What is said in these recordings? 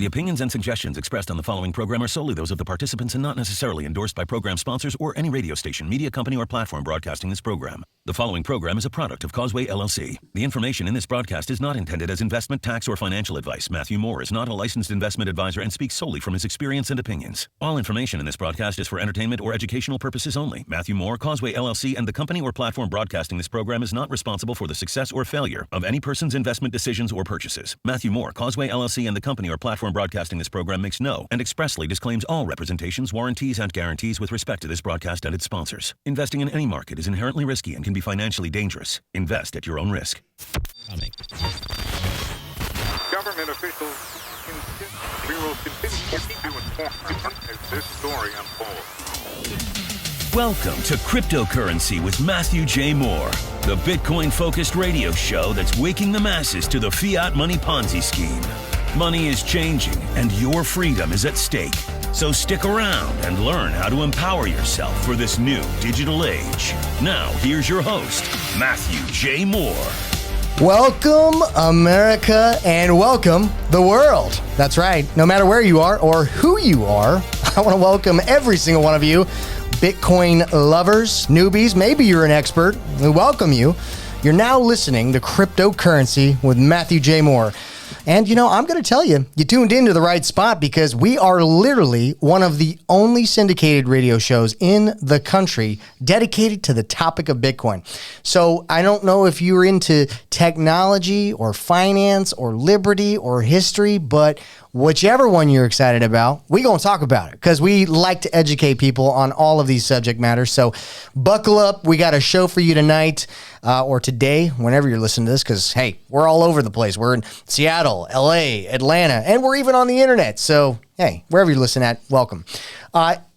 The opinions and suggestions expressed on the following program are solely those of the participants and not necessarily endorsed by program sponsors or any radio station, media company, or platform broadcasting this program. The following program is a product of Causeway LLC. The information in this broadcast is not intended as investment, tax, or financial advice. Matthew Moore is not a licensed investment advisor and speaks solely from his experience and opinions. All information in this broadcast is for entertainment or educational purposes only. Matthew Moore, Causeway LLC, and the company or platform broadcasting this program is not responsible for the success or failure of any person's investment decisions or purchases. Matthew Moore, Causeway LLC, and the company or platform broadcasting this program makes no and expressly disclaims all representations, warranties, and guarantees with respect to this broadcast and its sponsors. Investing in any market is inherently risky and can be financially dangerous. Invest at your own risk. Government officials will continue to inform as this story unfolds. Welcome to Cryptocurrency with Matthew J. Moore, the Bitcoin-focused radio show that's waking the masses to the fiat money Ponzi scheme. Money is changing, and your freedom is at stake. So stick around and learn how to empower yourself for this new digital age. Now, here's your host, Matthew J. Moore. Welcome, America, and welcome the world. That's right. No matter where you are or who you are, I want to welcome every single one of you, Bitcoin lovers, newbies. Maybe you're an expert. We welcome you. You're now listening to Cryptocurrency with Matthew J. Moore. And, you know, I'm going to tell you, you tuned into the right spot because we are literally one of the only syndicated radio shows in the country dedicated to the topic of Bitcoin. So I don't know if you're into technology or finance or liberty or history, but whichever one you're excited about, we're going to talk about it because we like to educate people on all of these subject matters. So buckle up. We got a show for you tonight or today, whenever you're listening to this, because, hey, we're all over the place. We're in Seattle, LA, Atlanta, and we're even on the internet. So, hey, wherever you listen at, welcome.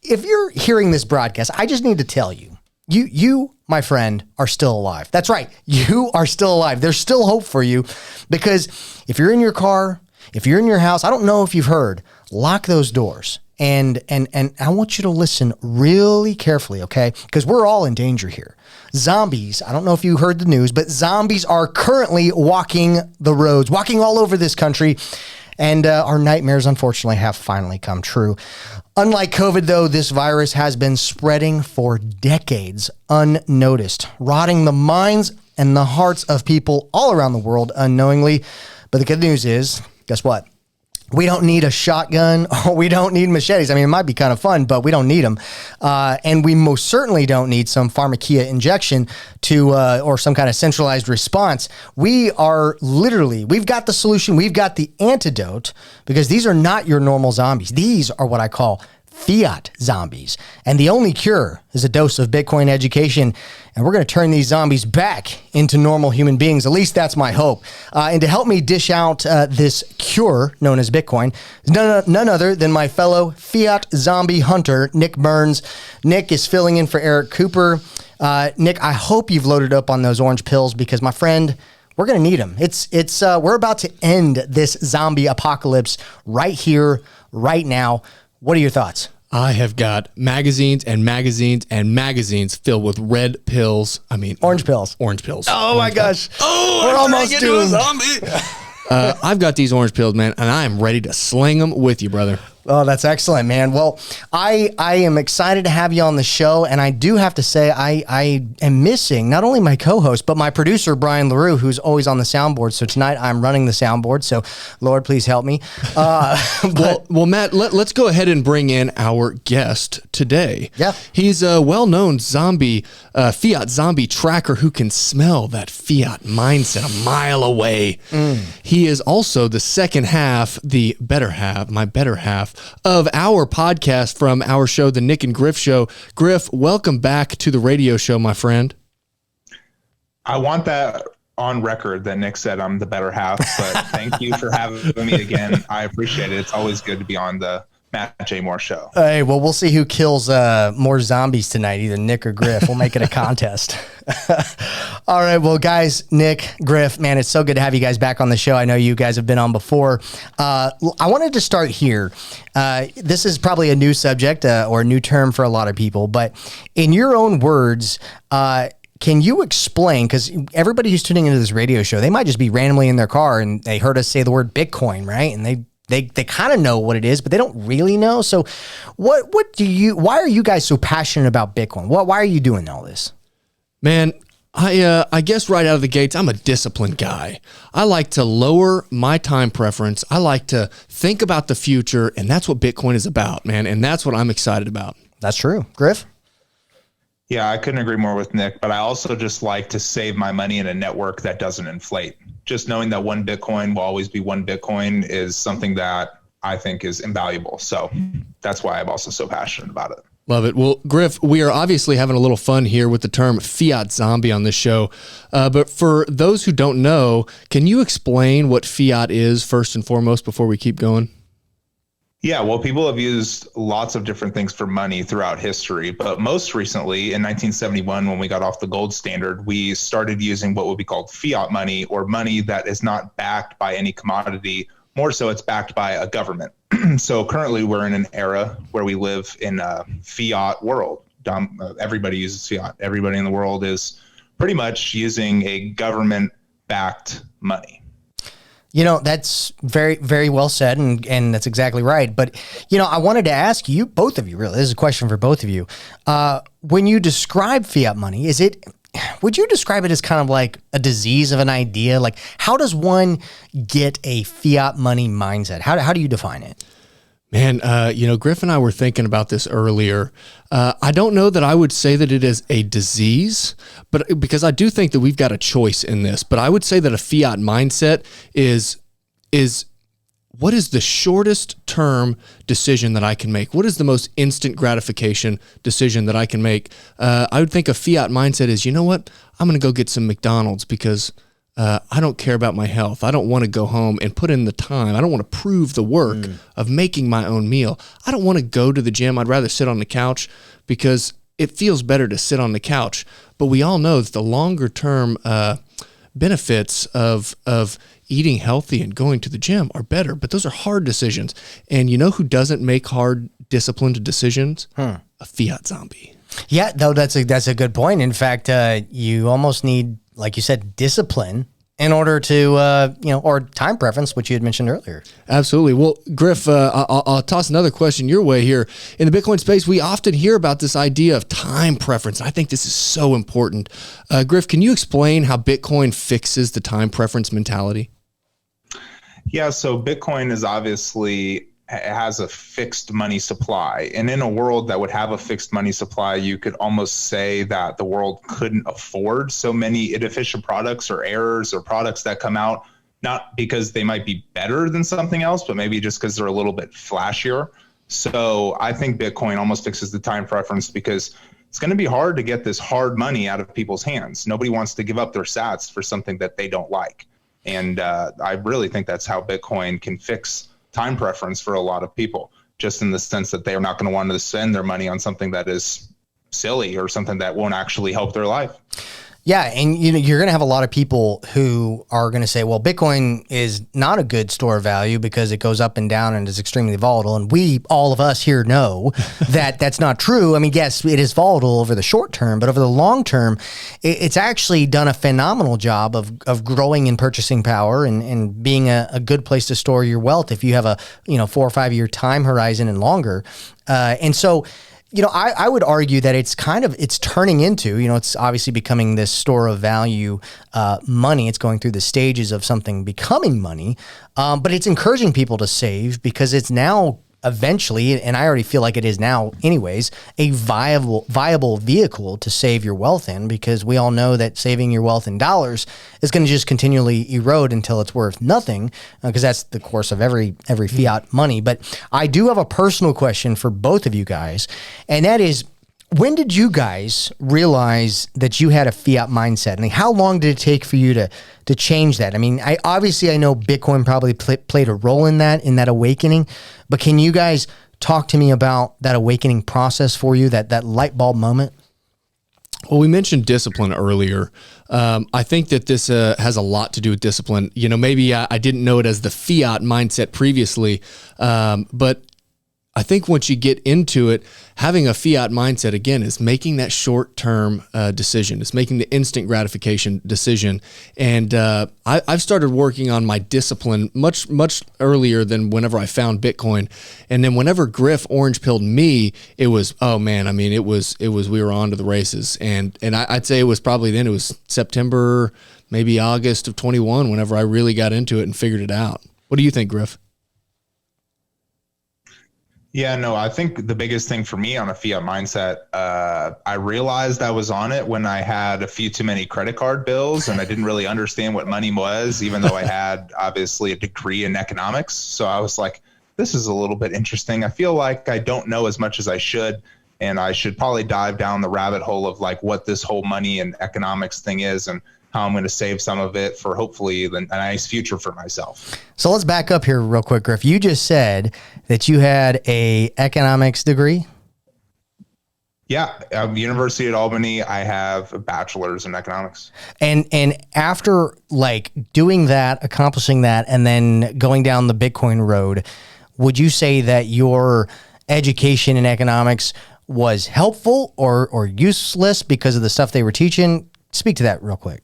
If you're hearing this broadcast, I just need to tell you, you, my friend, are still alive. That's right. You are still alive. There's still hope for you because if you're in your car, if you're in your house, I don't know if you've heard, lock those doors. And I want you to listen really carefully, okay? Because we're all in danger here. Zombies, I don't know if you heard the news, but zombies are currently walking the roads, walking all over this country. And our nightmares, unfortunately, have finally come true. Unlike COVID, though, this virus has been spreading for decades unnoticed, rotting the minds and the hearts of people all around the world unknowingly. But the good news is, guess what? We don't need a shotgun or we don't need machetes. I mean, it might be kind of fun, but we don't need them. And we most certainly don't need some pharmakeia injection to or some kind of centralized response. We are literally, we've got the solution. We've got the antidote because these are not your normal zombies. These are what I call fiat zombies. And the only cure is a dose of Bitcoin education. And we're going to turn these zombies back into normal human beings. At least that's my hope. And to help me dish out this cure known as Bitcoin, none other than my fellow fiat zombie hunter, Nyc Burns. Nick is filling in for Eric Cooper. Nick, I hope you've loaded up on those orange pills because, my friend, we're going to need them. We're about to end this zombie apocalypse right here, right now. What are your thoughts? I have got magazines and magazines and magazines filled with red pills. I mean, orange pills. Orange pills. Oh my gosh. Oh, we're almost doomed. I've got these orange pills, man, and I am ready to sling them with you, brother. Oh, that's excellent, man. Well, I am excited to have you on the show, and I do have to say I am missing not only my co-host, but my producer, Brian LaRue, who's always on the soundboard. So tonight I'm running the soundboard, so Lord, please help me. Well, Matt, let's go ahead and bring in our guest today. Yeah. He's a well-known fiat zombie tracker who can smell that fiat mindset a mile away. He is also the second half, my better half, of our podcast from our show, the Nyc and Griff Show. Griff, welcome back to the radio show, my friend. I want that on record that Nick said I'm the better half, but thank you for having me again. I appreciate it. It's always good to be on the Matt J. Moore show. Hey, well, we'll see who kills more zombies tonight, either Nick or Griff. We'll make it a contest. All right, well, guys, Nick, Griff, man, it's so good to have you guys back on the show. I know you guys have been on before. I wanted to start here. This is probably a new subject or a new term for a lot of people, but in your own words, can you explain, because everybody who's tuning into this radio show, they might just be randomly in their car and they heard us say the word Bitcoin, right? And they they kind of know what it is, but they don't really know. So why are you guys so passionate about Bitcoin? Why are you doing all this? Man, I guess right out of the gates, I'm a disciplined guy. I like to lower my time preference. I like to think about the future, and that's what Bitcoin is about, man. And that's what I'm excited about. That's true. Griff? Yeah, I couldn't agree more with Nick, but I also just like to save my money in a network that doesn't inflate. Just knowing that one Bitcoin will always be one Bitcoin is something that I think is invaluable. So that's why I'm also so passionate about it. Love it. Well, Griff, we are obviously having a little fun here with the term fiat zombie on this show. But for those who don't know, can you explain what fiat is first and foremost before we keep going? Yeah, well, people have used lots of different things for money throughout history, but most recently in 1971, when we got off the gold standard, we started using what would be called fiat money, or money that is not backed by any commodity. More so, it's backed by a government. So currently we're in an era where we live in a fiat world. Everybody uses fiat. Everybody in the world is pretty much using a government-backed money. You know, that's very, very well said, and that's exactly right. But, you know, I wanted to ask you, both of you, really, this is a question for both of you. When you describe fiat money, would you describe it as kind of like a disease of an idea? Like, how does one get a fiat money mindset? How do you define it? Man, Griff and I were thinking about this earlier. I don't know that I would say that it is a disease, but because I do think that we've got a choice in this. But I would say that a fiat mindset is what is the shortest term decision that I can make? What is the most instant gratification decision that I can make? I would think a fiat mindset is, you know what? I'm going to go get some McDonald's because I don't care about my health. I don't want to go home and put in the time. I don't want to prove the work of making my own meal. I don't want to go to the gym. I'd rather sit on the couch because it feels better to sit on the couch. But we all know that the longer term benefits of eating healthy and going to the gym are better. But those are hard decisions. And you know who doesn't make hard, disciplined decisions? A fiat zombie. Yeah, though that's a good point. In fact, you almost need, like you said, discipline in order to, or time preference, which you had mentioned earlier. Absolutely. Well, Griff, I'll toss another question your way here. In the Bitcoin space, we often hear about this idea of time preference. I think this is so important. Griff, can you explain how Bitcoin fixes the time preference mentality? Yeah, so Bitcoin is obviously has a fixed money supply. And in a world that would have a fixed money supply, you could almost say that the world couldn't afford so many inefficient products or errors or products that come out, not because they might be better than something else, but maybe just because they're a little bit flashier. So I think Bitcoin almost fixes the time preference because it's going to be hard to get this hard money out of people's hands. Nobody wants to give up their sats for something that they don't like. And I really think that's how Bitcoin can fix time preference for a lot of people, just in the sense that they are not going to want to spend their money on something that is silly or something that won't actually help their life. Yeah, and you're going to have a lot of people who are going to say, well, Bitcoin is not a good store of value because it goes up and down and is extremely volatile. And all of us here know that that's not true. I mean, yes, it is volatile over the short term, but over the long term, it's actually done a phenomenal job of growing in purchasing power and being a good place to store your wealth if you have a 4 or 5 year time horizon and longer. And so, I would argue that it's turning into, it's obviously becoming this store of value money. It's going through the stages of something becoming money, but it's encouraging people to save because it's now eventually, and I already feel like it is now anyways, a viable vehicle to save your wealth in, because we all know that saving your wealth in dollars is going to just continually erode until it's worth nothing, because that's the course of every fiat money. But I do have a personal question for both of you guys, and that is, when did you guys realize that you had a fiat mindset? And how long did it take for you to change that? I mean, I know Bitcoin probably played a role in that awakening, but can you guys talk to me about that awakening process for you, that light bulb moment? Well, we mentioned discipline earlier. I think that this has a lot to do with discipline. Maybe I didn't know it as the fiat mindset previously, but I think once you get into it, having a fiat mindset again is making that short-term decision. It's making the instant gratification decision. And I've started working on my discipline much earlier than whenever I found Bitcoin. And then whenever Griff orange pilled me, it was, oh man, I mean, it was we were on to the races. And I'd say it was probably then, it was September, maybe August of 21, whenever I really got into it and figured it out. What do you think, Griff? Yeah, no, I think the biggest thing for me on a fiat mindset, I realized I was on it when I had a few too many credit card bills and I didn't really understand what money was, even though I had obviously a degree in economics. So I was like, this is a little bit interesting. I feel like I don't know as much as I should, and I should probably dive down the rabbit hole of like what this whole money and economics thing is and how I'm going to save some of it for hopefully a nice future for myself. So let's back up here real quick, Griff. You just said that you had a economics degree. Yeah, University at Albany. I have a bachelor's in economics. And after like doing that, accomplishing that, and then going down the Bitcoin road, would you say that your education in economics was helpful or useless because of the stuff they were teaching? Speak to that real quick.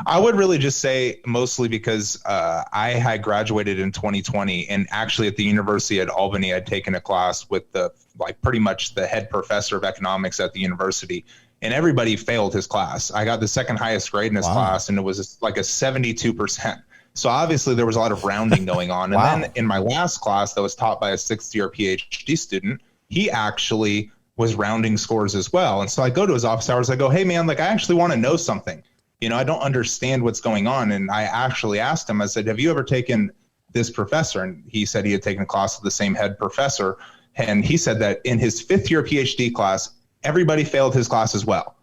I would really just say mostly because I had graduated in 2020, and actually at the University at Albany, I'd taken a class with pretty much the head professor of economics at the university, and everybody failed his class. I got the second highest grade in his class, and it was like a 72%. So obviously there was a lot of rounding going on. And then in my last class that was taught by a 6th-year PhD student, he actually was rounding scores as well. And so I go to his office hours, I go, hey man, like I actually want to know something. You know, I don't understand what's going on. And I actually asked him, I said, have you ever taken this professor? And he said he had taken a class with the same head professor. And he said that in his 5th-year PhD class, everybody failed his class as well.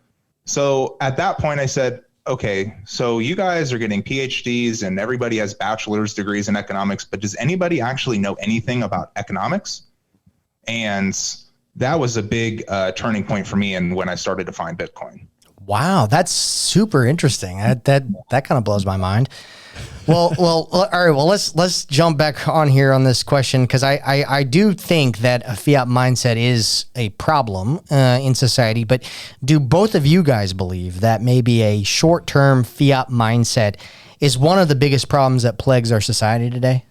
So at that point I said, okay, so you guys are getting PhDs and everybody has bachelor's degrees in economics, but does anybody actually know anything about economics? And that was a big turning point for me, and when I started to find Bitcoin. Wow, that's super interesting. That kind of blows my mind. Well, all right. Well, let's jump back on here on this question, because I do think that a fiat mindset is a problem in society. But do both of you guys believe that maybe a short-term fiat mindset is one of the biggest problems that plagues our society today?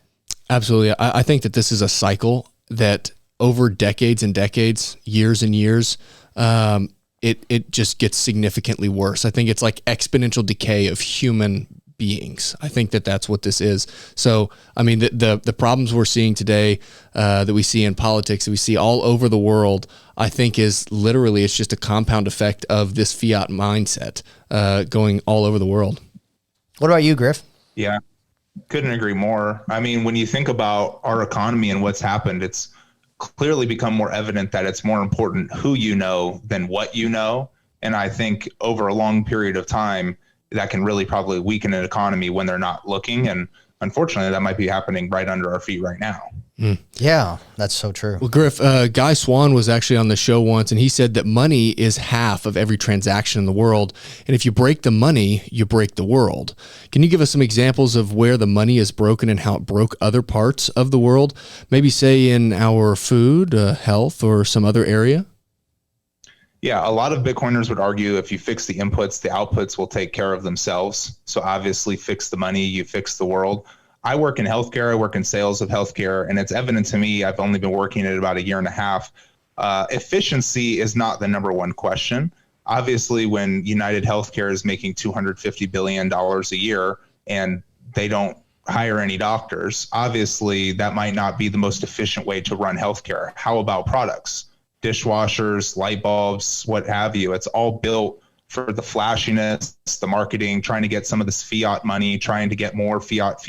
Absolutely. I think that this is a cycle that over decades and decades, years and years, it just gets significantly worse. I think it's like exponential decay of human beings. I think that that's what this is. So, I mean, the problems we're seeing today, that we see in politics, that we see all over the world, I think is literally, it's just a compound effect of this fiat mindset going all over the world. What about you, Griff? Yeah, couldn't agree more. I mean, when you think about our economy and what's happened, it's clearly become more evident that it's more important who you know than what you know. And I think over a long period of time, that can really probably weaken an economy when they're not looking. And unfortunately, that might be happening right under our feet right now. Yeah, that's so true. Well, Griff, Guy Swan was actually on the show once, and he said that money is half of every transaction in the world. And if you break the money, you break the world. Can you give us some examples of where the money is broken and how it broke other parts of the world? Maybe say in our food, health, or some other area? Yeah, a lot of Bitcoiners would argue if you fix the inputs, the outputs will take care of themselves. So obviously fix the money, you fix the world. I work in healthcare. I work in sales of healthcare, and it's evident to me, I've only been working it about a year and a half. Efficiency is not the number one question. Obviously, when United Healthcare is making $250 billion a year and they don't hire any doctors, obviously that might not be the most efficient way to run healthcare. How about products? Dishwashers, light bulbs, what have you. It's all built for the flashiness, the marketing, trying to get some of this fiat money, trying to get more fiat,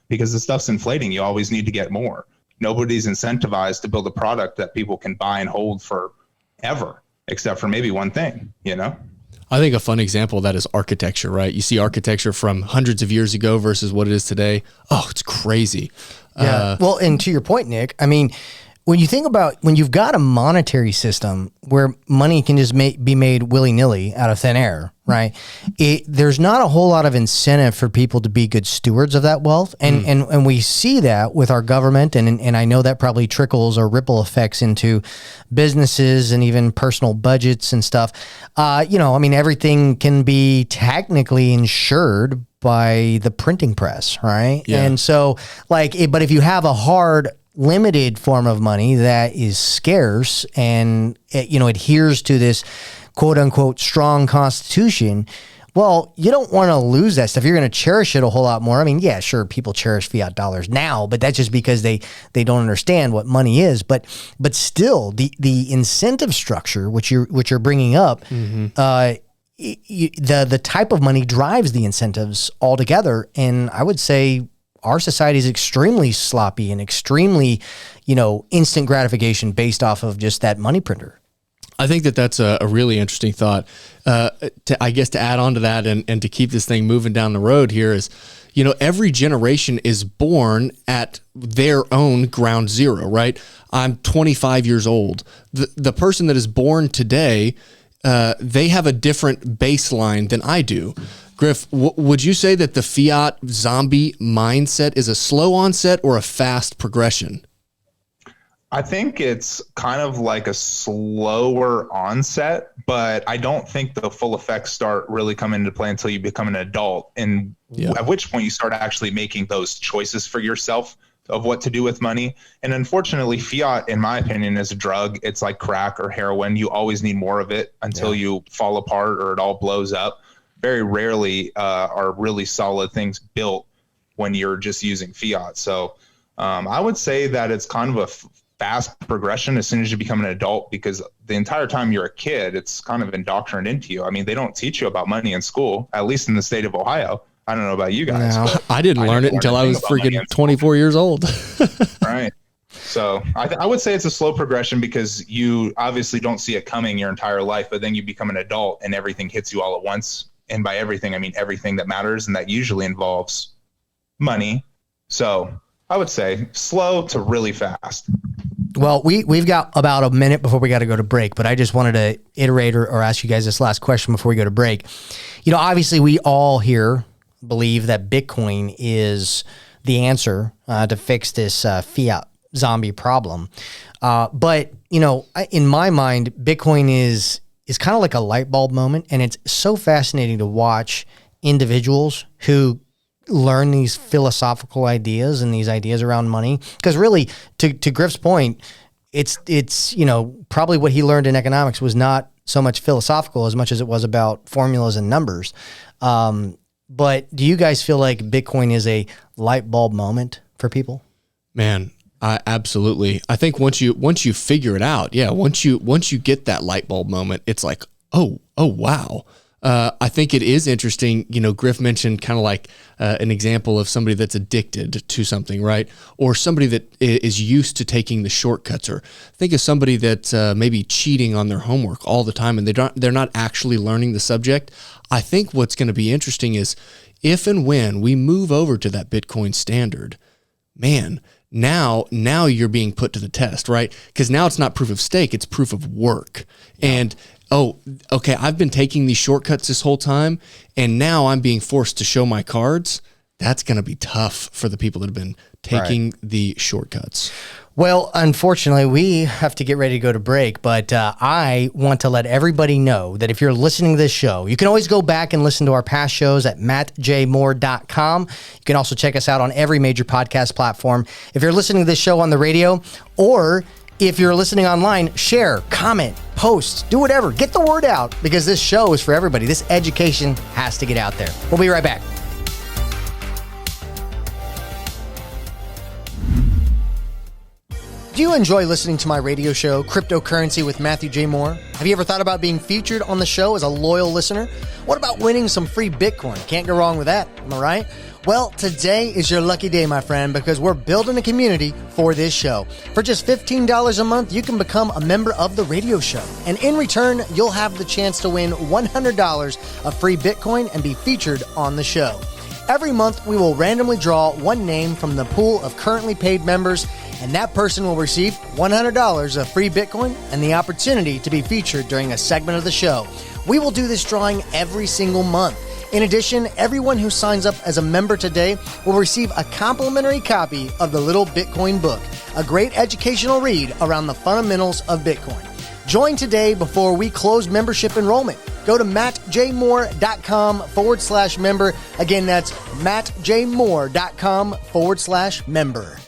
because the stuff's inflating. You always need to get more. Nobody's incentivized to build a product that people can buy and hold forever, except for maybe one thing, you know? I think a fun example of that is architecture, right? You see architecture from hundreds of years ago versus what it is today. Oh, it's crazy. Yeah. Well, and to your point, Nick, I mean, when you think about when you've got a monetary system where money can just be made willy-nilly out of thin air, right? There's not a whole lot of incentive for people to be good stewards of that wealth. And we see that with our government. And I know that probably trickles or ripple effects into businesses and even personal budgets and stuff. Everything can be technically insured by the printing press, right? Yeah. And so but if you have a hard, limited form of money that is scarce and adheres to this quote unquote strong constitution, well, you don't want to lose that stuff. You're going to cherish it a whole lot more. I mean, yeah, sure, people cherish fiat dollars now, but that's just because they don't understand what money is. But still, the incentive structure which you're bringing up, the type of money drives the incentives altogether. And I would say our society is extremely sloppy and extremely, instant gratification based off of just that money printer. I think that's a really interesting thought. To add on to that and to keep this thing moving down the road here is, every generation is born at their own ground zero, right? I'm 25 years old. The person that is born today, they have a different baseline than I do. Griff, would you say that the fiat zombie mindset is a slow onset or a fast progression? I think it's kind of like a slower onset, but I don't think the full effects start really coming into play until you become an adult, and at which point you start actually making those choices for yourself of what to do with money. And unfortunately, fiat, in my opinion, is a drug. It's like crack or heroin. You always need more of it until you fall apart or it all blows up. Very rarely are really solid things built when you're just using fiat. So I would say that it's kind of a fast progression as soon as you become an adult, because the entire time you're a kid, it's kind of indoctrinated into you. I mean, they don't teach you about money in school, at least in the state of Ohio. I don't know about you guys. No, I didn't learn it until I was freaking 24 years old. Right. So I would say it's a slow progression because you obviously don't see it coming your entire life, but then you become an adult and everything hits you all at once. And by everything, I mean everything that matters, and that usually involves money. So I would say slow to really fast. Well, we've got about a minute before we got to go to break, but I just wanted to iterate or ask you guys this last question before we go to break. Obviously we all here believe that Bitcoin is the answer to fix this fiat zombie problem. But, in my mind, Bitcoin is kind of like a light bulb moment. And it's so fascinating to watch individuals who learn these philosophical ideas and these ideas around money. Because really, to Griff's point, it's probably what he learned in economics was not so much philosophical as much as it was about formulas and numbers. But do you guys feel like Bitcoin is a light bulb moment for people? Man, absolutely. I think once you figure it out, once you get that light bulb moment, it's like, oh wow. I think it is interesting. Griff mentioned kind of like an example of somebody that's addicted to something, right? Or somebody that is used to taking the shortcuts. Or think of somebody that's maybe cheating on their homework all the time, and they're not actually learning the subject. I think what's going to be interesting is if and when we move over to that Bitcoin standard, man, now you're being put to the test, right? Because now it's not proof of stake, it's proof of work. And okay, I've been taking these shortcuts this whole time, and now I'm being forced to show my cards. That's going to be tough for the people that have been taking the shortcuts. Well, unfortunately, we have to get ready to go to break, but I want to let everybody know that if you're listening to this show, you can always go back and listen to our past shows at mattjmoore.com. You can also check us out on every major podcast platform. If you're listening to this show on the radio, or if you're listening online, share, comment, post, do whatever. Get the word out, because this show is for everybody. This education has to get out there. We'll be right back. Do you enjoy listening to my radio show, Cryptocurrency with Matthew J. Moore? Have you ever thought about being featured on the show as a loyal listener? What about winning some free Bitcoin? Can't go wrong with that, am I right? Well, today is your lucky day, my friend, because we're building a community for this show. For just $15 a month, you can become a member of the radio show. And in return, you'll have the chance to win $100 of free Bitcoin and be featured on the show. Every month, we will randomly draw one name from the pool of currently paid members, and that person will receive $100 of free Bitcoin and the opportunity to be featured during a segment of the show. We will do this drawing every single month. In addition, everyone who signs up as a member today will receive a complimentary copy of the Little Bitcoin Book, a great educational read around the fundamentals of Bitcoin. Join today before we close membership enrollment. Go to mattjmoore.com/member. Again, that's mattjmoore.com/member.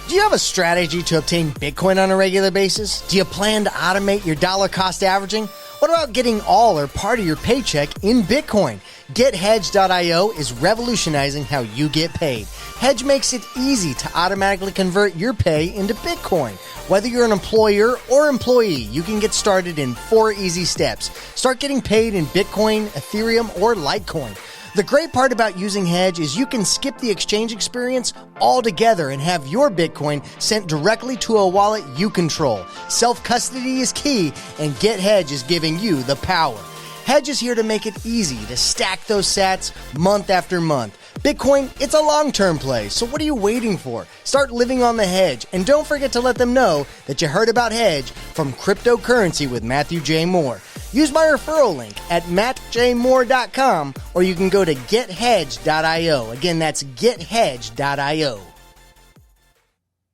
Do you have a strategy to obtain Bitcoin on a regular basis? Do you plan to automate your dollar cost averaging? What about getting all or part of your paycheck in Bitcoin? GetHedge.io is revolutionizing how you get paid. Hedge makes it easy to automatically convert your pay into Bitcoin. Whether you're an employer or employee, you can get started in 4 easy steps. Start getting paid in Bitcoin, Ethereum, or Litecoin. The great part about using Hedge is you can skip the exchange experience altogether and have your Bitcoin sent directly to a wallet you control. Self-custody is key, and GetHedge is giving you the power. Hedge is here to make it easy to stack those sats month after month. Bitcoin, it's a long-term play, so what are you waiting for? Start living on the Hedge, and don't forget to let them know that you heard about Hedge from Cryptocurrency with Matthew J. Moore. Use my referral link at mattjmoore.com, or you can go to gethedge.io. Again, that's gethedge.io.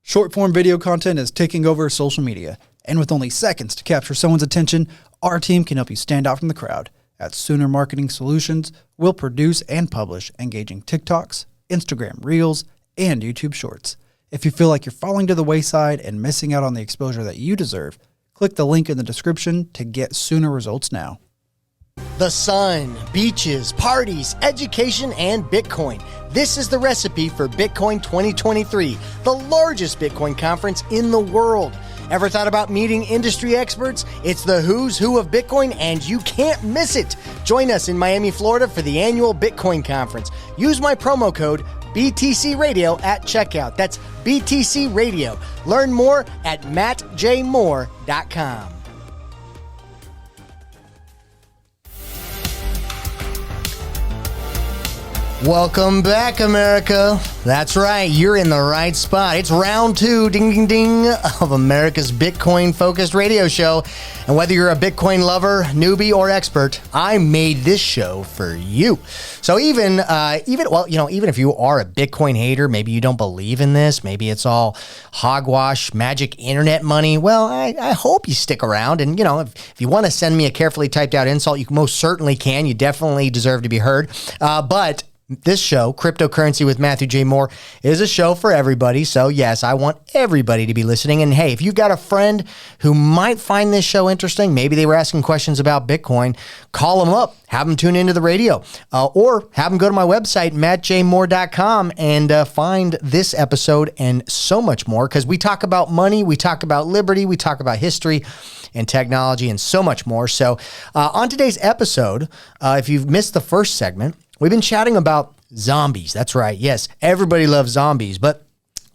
Short-form video content is taking over social media, and with only seconds to capture someone's attention, our team can help you stand out from the crowd. At Sooner Marketing Solutions, we'll produce and publish engaging TikToks, Instagram Reels, and YouTube Shorts. If you feel like you're falling to the wayside and missing out on the exposure that you deserve, click the link in the description to get Sooner results now. The sun, beaches, parties, education, and Bitcoin. This is the recipe for Bitcoin 2023, the largest Bitcoin conference in the world. Ever thought about meeting industry experts? It's the who's who of Bitcoin, and you can't miss it. Join us in Miami, Florida for the annual Bitcoin conference. Use my promo code BTC Radio at checkout. That's BTC Radio. Learn more at mattjmoore.com. Welcome back, America. That's right, you're in the right spot. It's round 2, ding, ding, ding, of America's Bitcoin-focused radio show. And whether you're a Bitcoin lover, newbie, or expert, I made this show for you. So even if you are a Bitcoin hater, maybe you don't believe in this, maybe it's all hogwash, magic internet money, well, I hope you stick around. And, if you want to send me a carefully typed out insult, you most certainly can. You definitely deserve to be heard. But this show, Cryptocurrency with Matthew J. Moore, is a show for everybody. So yes, I want everybody to be listening. And hey, if you've got a friend who might find this show interesting, maybe they were asking questions about Bitcoin, call them up, have them tune into the radio, or have them go to my website, mattjmoore.com, and find this episode and so much more. Because we talk about money, we talk about liberty, we talk about history and technology and so much more. So on today's episode, if you've missed the first segment, we've been chatting about zombies. That's right. Yes, everybody loves zombies, but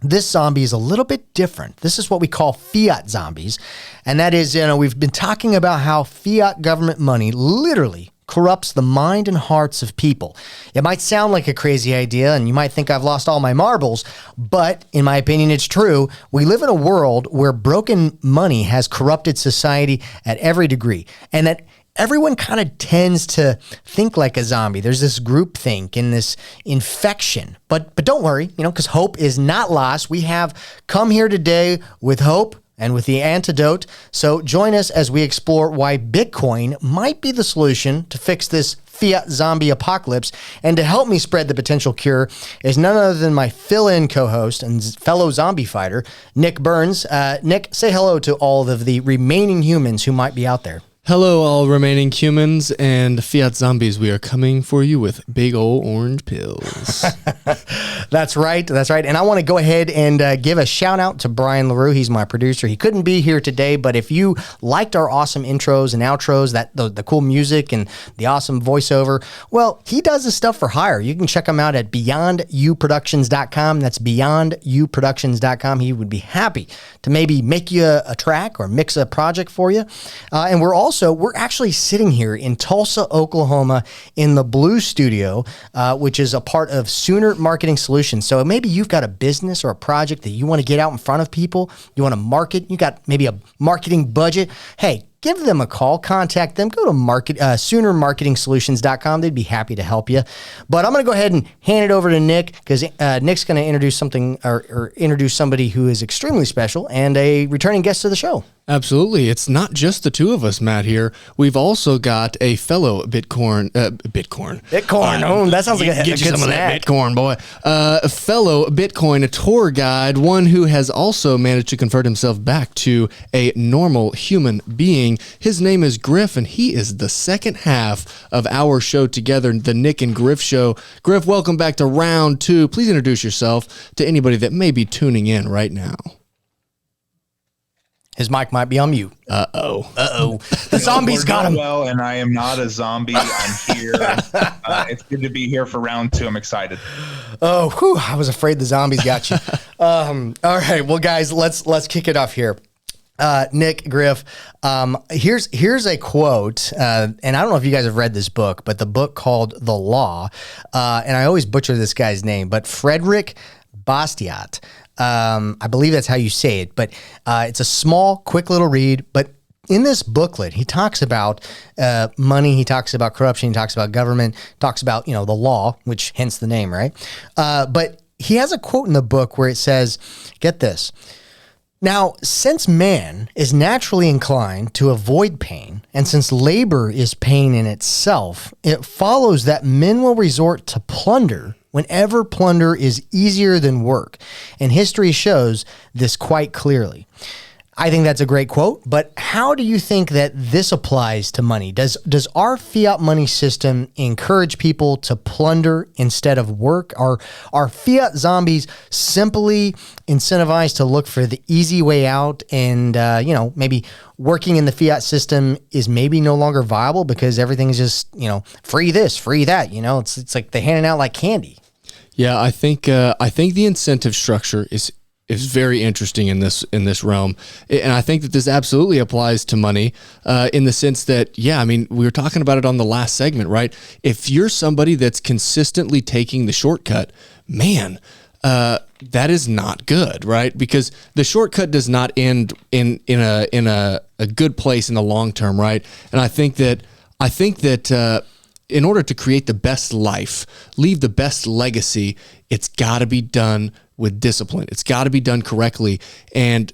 this zombie is a little bit different. This is what we call fiat zombies. And that is, we've been talking about how fiat government money literally corrupts the mind and hearts of people. It might sound like a crazy idea, and you might think I've lost all my marbles, but in my opinion, it's true. We live in a world where broken money has corrupted society at every degree, and that everyone kind of tends to think like a zombie. There's this groupthink and this infection. But don't worry, because hope is not lost. We have come here today with hope and with the antidote. So join us as we explore why Bitcoin might be the solution to fix this fiat zombie apocalypse. And to help me spread the potential cure is none other than my fill-in co-host and fellow zombie fighter, Nyc Burns. Nick, say hello to all of the remaining humans who might be out there. Hello, all remaining humans and fiat zombies. We are coming for you with big old orange pills. That's right. And I want to go ahead and give a shout out to Brian LaRue. He's my producer. He couldn't be here today, but if you liked our awesome intros and outros, the cool music and the awesome voiceover, well, he does this stuff for hire. You can check him out at beyonduproductions.com. That's beyonduproductions.com. He would be happy to maybe make you a track or mix a project for you. And we're also also, we're actually sitting here in Tulsa, Oklahoma in the Blue Studio, which is a part of Sooner Marketing Solutions. So maybe you've got a business or a project that you want to get out in front of people. You want to market. You got maybe a marketing budget. Hey, give them a call, contact them, go to soonermarketingsolutions.com. They'd be happy to help you. But I'm going to go ahead and hand it over to Nick because Nick's going to introduce something or introduce somebody who is extremely special and a returning guest to the show. Absolutely. It's not just the two of us, Matt, here. We've also got a fellow Bitcoin. Oh, that sounds like a get you good some snack. of that Bitcoin, boy. A fellow Bitcoin tour guide, one who has also managed to convert himself back to a normal human being. His name is Griff, and he is the second half of our show together, the Nyc and Griff Show. Griff, welcome back to round 2. Please introduce yourself to anybody that may be tuning in right now. His mic might be on mute. Uh-oh. The zombies got him. Well, and I am not a zombie. I'm here. It's good to be here for round 2. I'm excited. Oh, whew, I was afraid the zombies got you. All right, well, guys, let's kick it off here. Nyc, Griff, here's a quote, and I don't know if you guys have read this book, but the book called The Law, and I always butcher this guy's name, but Frederick Bastiat. I believe that's how you say it, but it's a small, quick little read. But in this booklet, he talks about money, he talks about corruption, he talks about government, talks about, the law, which hence the name, right? But he has a quote in the book where it says, get this. Now, since man is naturally inclined to avoid pain, and since labor is pain in itself, it follows that men will resort to plunder whenever plunder is easier than work. And history shows this quite clearly. I think that's a great quote, but how do you think that this applies to money? Does our fiat money system encourage people to plunder instead of work? Are fiat zombies simply incentivized to look for the easy way out and, maybe working in the fiat system is maybe no longer viable because everything is just, free this, free that, it's like they're handing out like candy. Yeah, I think the incentive structure is very interesting in this realm, and I think that this absolutely applies to money in the sense that, we were talking about it on the last segment, right? If you're somebody that's consistently taking the shortcut, man, that is not good, right? Because the shortcut does not end in a good place in the long term, right? And I think that in order to create the best life, leave the best legacy, it's got to be done with discipline. It's got to be done correctly. And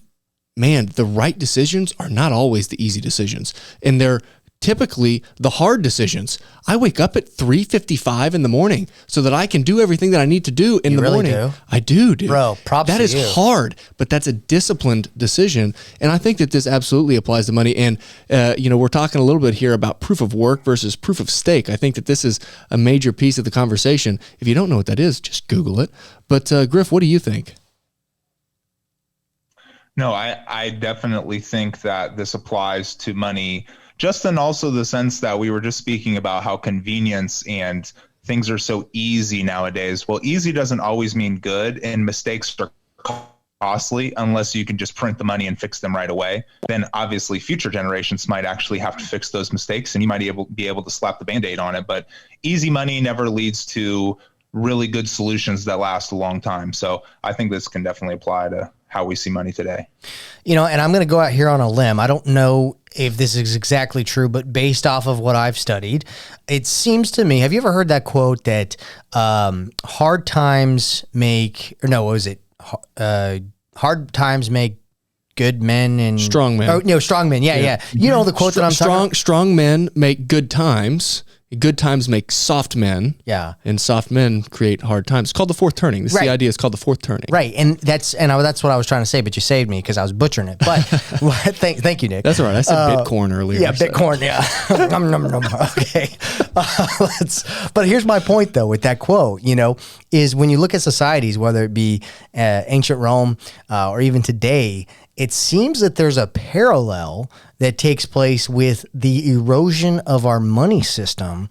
man, the right decisions are not always the easy decisions. And they're typically the hard decisions. I wake up at 3:55 in the morning so that I can do everything that I need to do in the morning. Do? I do, dude. Bro, props that to is you. hard, but that's a disciplined decision. And I think that this absolutely applies to money. And, we're talking a little bit here about proof of work versus proof of stake. I think that this is a major piece of the conversation. If you don't know what that is, just Google it. But Griff, what do you think? No, I definitely think that this applies to money, just in also the sense that we were just speaking about how convenience and things are so easy nowadays. Well, easy doesn't always mean good, and mistakes are costly unless you can just print the money and fix them right away. Then obviously future generations might actually have to fix those mistakes, and you might be able to slap the Band-Aid on it. But easy money never leads to really good solutions that last a long time. So I think this can definitely apply to how we see money today. And I'm going to go out here on a limb. I don't know if this is exactly true, but based off of what I've studied, it seems to me, have you ever heard that quote that hard times make good men and strong men. Strong men. Yeah. You know the quote that I'm talking about? Strong men make good times. Good times make soft men. Yeah. And soft men create hard times. It's called the fourth turning. This is the idea. It's called the fourth turning. Right. And that's what I was trying to say, but you saved me because I was butchering it. But thank you, Nyc. That's all right. I said Bitcoin earlier. Yeah, Bitcoin. Yeah. Okay. But here's my point, though, with that quote, is when you look at societies, whether it be ancient Rome or even today, it seems that there's a parallel that takes place with the erosion of our money system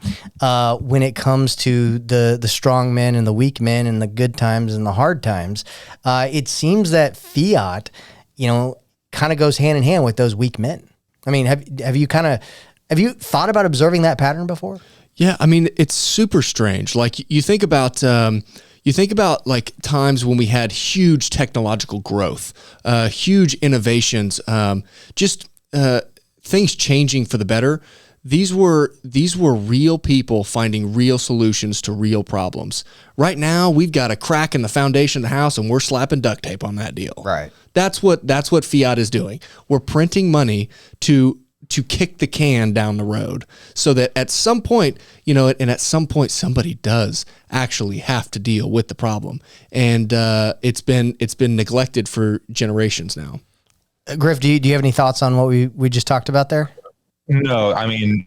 when it comes to the strong men and the weak men and the good times and the hard times. It seems that fiat, kind of goes hand in hand with those weak men. I mean, have you thought about observing that pattern before? Yeah, I mean, it's super strange. Like you think about like times when we had huge technological growth, huge innovations, things changing for the better. These were real people finding real solutions to real problems. Right now, we've got a crack in the foundation of the house, and we're slapping duct tape on that deal. Right. That's what Fiat is doing. We're printing money to kick the can down the road, so that at some point, somebody does actually have to deal with the problem, and it's been neglected for generations now. Griff, do you have any thoughts on what we just talked about there? No, I mean,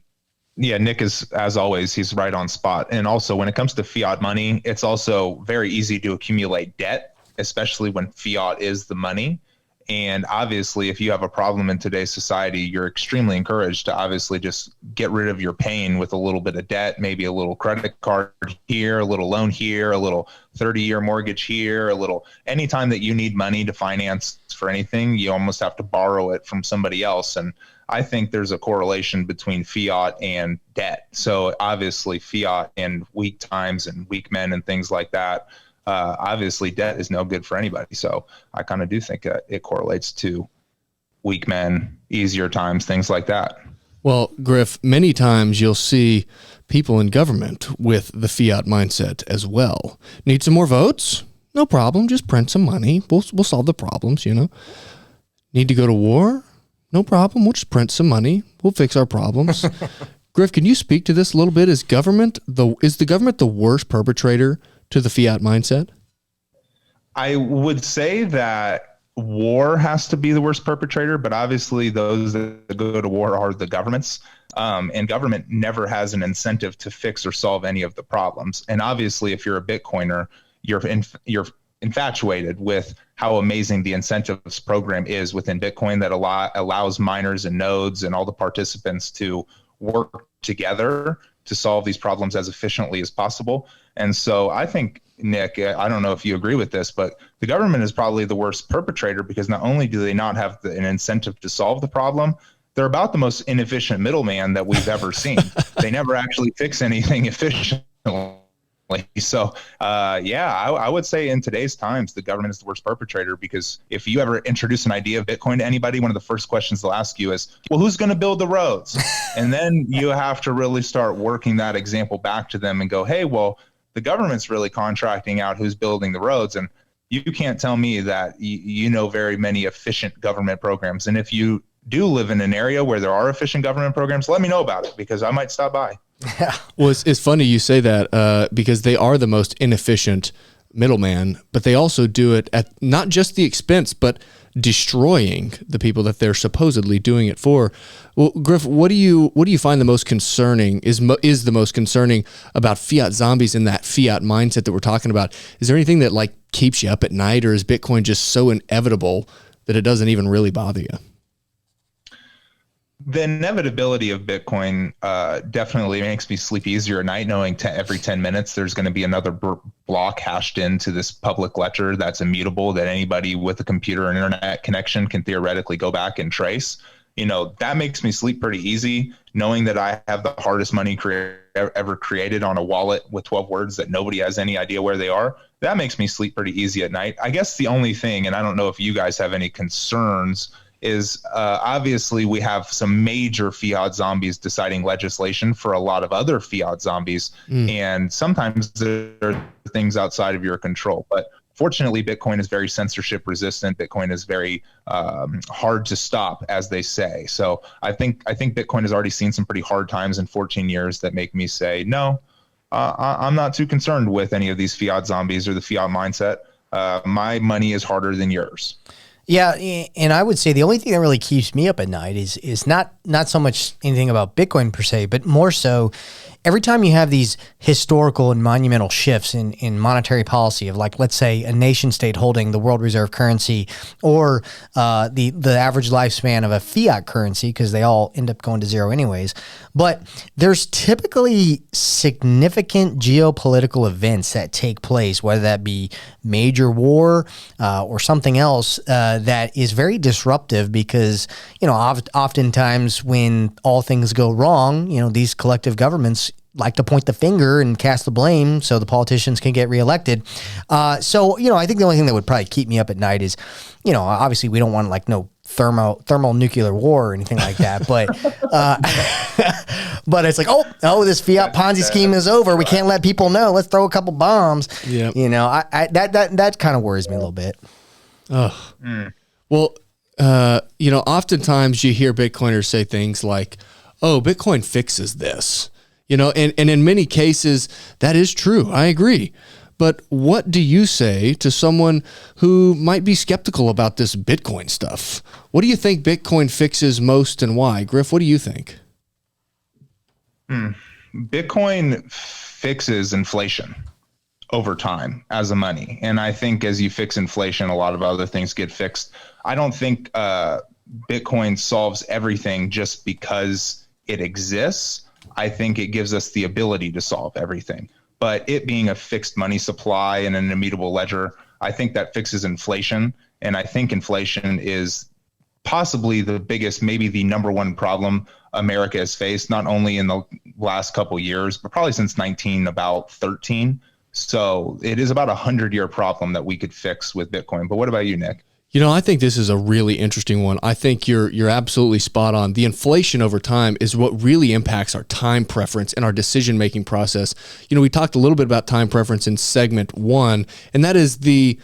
yeah, Nick is, as always, he's right on spot. And also when it comes to fiat money, it's also very easy to accumulate debt, especially when fiat is the money. And obviously, if you have a problem in today's society, you're extremely encouraged to obviously just get rid of your pain with a little bit of debt, maybe a little credit card here, a little loan here, a little 30-year mortgage here, anytime that you need money to finance for anything, you almost have to borrow it from somebody else. And I think there's a correlation between fiat and debt. So obviously fiat and weak times and weak men and things like that, obviously debt is no good for anybody. So I kind of do think it correlates to weak men, easier times, things like that. Well, Griff, many times you'll see people in government with the fiat mindset as well. Need some more votes? No problem. Just print some money. We'll solve the problems, Need to go to war? No problem. We'll just print some money. We'll fix our problems. Griff, can you speak to this a little bit? Is the government the worst perpetrator to the fiat mindset? I would say that war has to be the worst perpetrator, but obviously those that go to war are the governments. And government never has an incentive to fix or solve any of the problems. And obviously, if you're a Bitcoiner, you're infatuated with how amazing the incentives program is within Bitcoin that allows miners and nodes and all the participants to work together to solve these problems as efficiently as possible. And so I think, Nick, I don't know if you agree with this, but the government is probably the worst perpetrator because not only do they not have an incentive to solve the problem, they're about the most inefficient middleman that we've ever seen. They never actually fix anything efficiently. So, I would say in today's times, the government is the worst perpetrator because if you ever introduce an idea of Bitcoin to anybody, one of the first questions they'll ask you is, well, who's going to build the roads? And then you have to really start working that example back to them and go, hey, well, the government's really contracting out who's building the roads. And you can't tell me that you know very many efficient government programs. And if you do live in an area where there are efficient government programs, let me know about it because I might stop by. Yeah. Well, it's funny you say that because they are the most inefficient middleman, but they also do it at not just the expense, but destroying the people that they're supposedly doing it for. Well, Griff, what do you find the most concerning is the most concerning about fiat zombies in that fiat mindset that we're talking about? Is there anything that like keeps you up at night, or is Bitcoin just so inevitable that it doesn't even really bother you? The inevitability of Bitcoin definitely makes me sleep easier at night, knowing every 10 minutes there's going to be another block hashed into this public ledger that's immutable that anybody with a computer and internet connection can theoretically go back and trace. That makes me sleep pretty easy, knowing that I have the hardest money ever created on a wallet with 12 words that nobody has any idea where they are. That makes me sleep pretty easy at night. I guess the only thing, and I don't know if you guys have any concerns, is obviously we have some major fiat zombies deciding legislation for a lot of other fiat zombies. And sometimes there are things outside of your control. But fortunately, Bitcoin is very censorship resistant. Bitcoin is very hard to stop, as they say. So I think Bitcoin has already seen some pretty hard times in 14 years that make me say, no, I'm not too concerned with any of these fiat zombies or the fiat mindset. My money is harder than yours. Yeah, and I would say the only thing that really keeps me up at night is not so much anything about Bitcoin per se, but more so every time you have these historical and monumental shifts in monetary policy of, like, let's say a nation state holding the world reserve currency, or the average lifespan of a fiat currency, because they all end up going to zero anyways. But there's typically significant geopolitical events that take place, whether that be major war or something else that is very disruptive, because, oftentimes when all things go wrong, these collective governments like to point the finger and cast the blame so the politicians can get reelected. So I think the only thing that would probably keep me up at night is, obviously we don't want no thermal nuclear war or anything like that, but but it's like, oh, this Fiat Ponzi scheme is over. We can't let people know. Let's throw a couple bombs. Yep. That kind of worries me a little bit. Oh, well, oftentimes you hear Bitcoiners say things like, "Oh, Bitcoin fixes this," and in many cases that is true. I agree. But what do you say to someone who might be skeptical about this Bitcoin stuff? What do you think Bitcoin fixes most, and why? Griff, what do you think? Bitcoin fixes inflation over time as a money. And I think as you fix inflation, a lot of other things get fixed. I don't think Bitcoin solves everything just because it exists. I think it gives us the ability to solve everything. But it being a fixed money supply and an immutable ledger, I think that fixes inflation. And I think inflation is possibly the biggest, maybe the number one problem America has faced, not only in the last couple of years, but probably since 1913. So it is about 100-year problem that we could fix with Bitcoin. But what about you, Nick? I think this is a really interesting one. I think you're absolutely spot on. The inflation over time is what really impacts our time preference and our decision-making process. We talked a little bit about time preference in segment 1, and that is the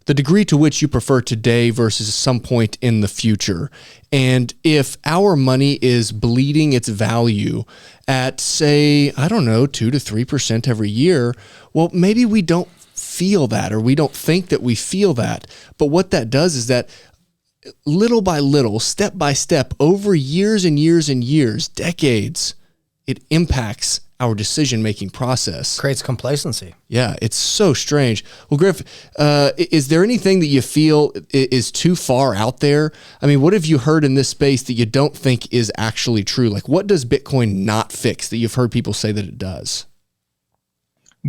degree to which you prefer today versus some point in the future. And if our money is bleeding its value at, say, 2 to 3% every year, well, maybe we don't feel that, or we don't think that we feel that. But what that does is that little by little, step by step, over years and years and years, decades, it impacts our decision-making process. Creates complacency. Yeah, it's so strange. Well, Griff, is there anything that you feel is too far out there? I mean, what have you heard in this space that you don't think is actually true? Like, what does Bitcoin not fix that you've heard people say that it does?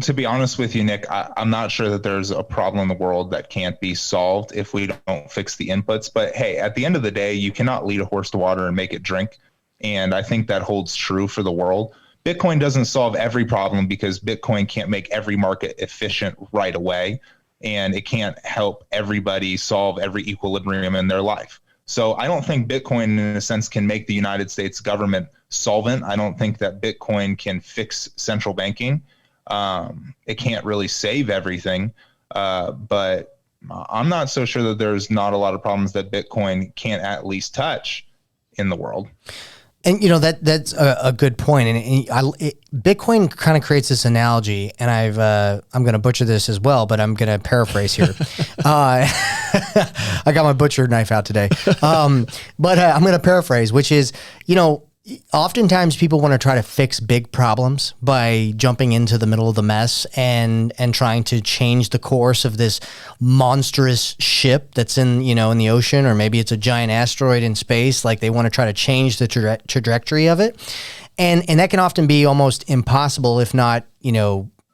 To be honest with you, Nick, I'm not sure that there's a problem in the world that can't be solved if we don't fix the inputs. But hey, at the end of the day, you cannot lead a horse to water and make it drink. And I think that holds true for the world. Bitcoin doesn't solve every problem because Bitcoin can't make every market efficient right away. And it can't help everybody solve every equilibrium in their life. So I don't think Bitcoin, in a sense, can make the United States government solvent. I don't think that Bitcoin can fix central banking. It can't really save everything, but I'm not so sure that there's not a lot of problems that Bitcoin can't at least touch in the world. And that's a good point. And Bitcoin kind of creates this analogy, and I'm going to butcher this as well, but I'm going to paraphrase here. I got my butcher knife out today, but I'm going to paraphrase, which is, oftentimes people want to try to fix big problems by jumping into the middle of the mess and trying to change the course of this monstrous ship that's in the ocean, or maybe it's a giant asteroid in space. Like, they want to try to change the trajectory of it. And that can often be almost impossible, if not,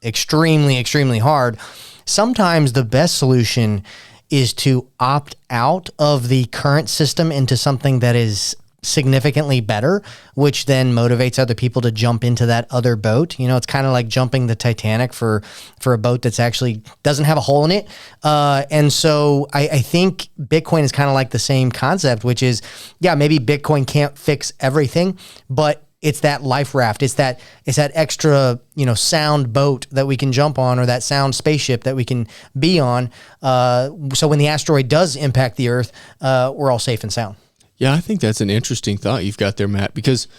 extremely, extremely hard. Sometimes the best solution is to opt out of the current system into something that is significantly better, which then motivates other people to jump into that other boat. It's kind of like jumping the Titanic for a boat that's actually doesn't have a hole in it. And so I think Bitcoin is kind of like the same concept, which is, maybe Bitcoin can't fix everything, but it's that life raft. It's that extra, sound boat that we can jump on, or that sound spaceship that we can be on. So when the asteroid does impact the Earth, we're all safe and sound. Yeah, I think that's an interesting thought you've got there, Matt, because,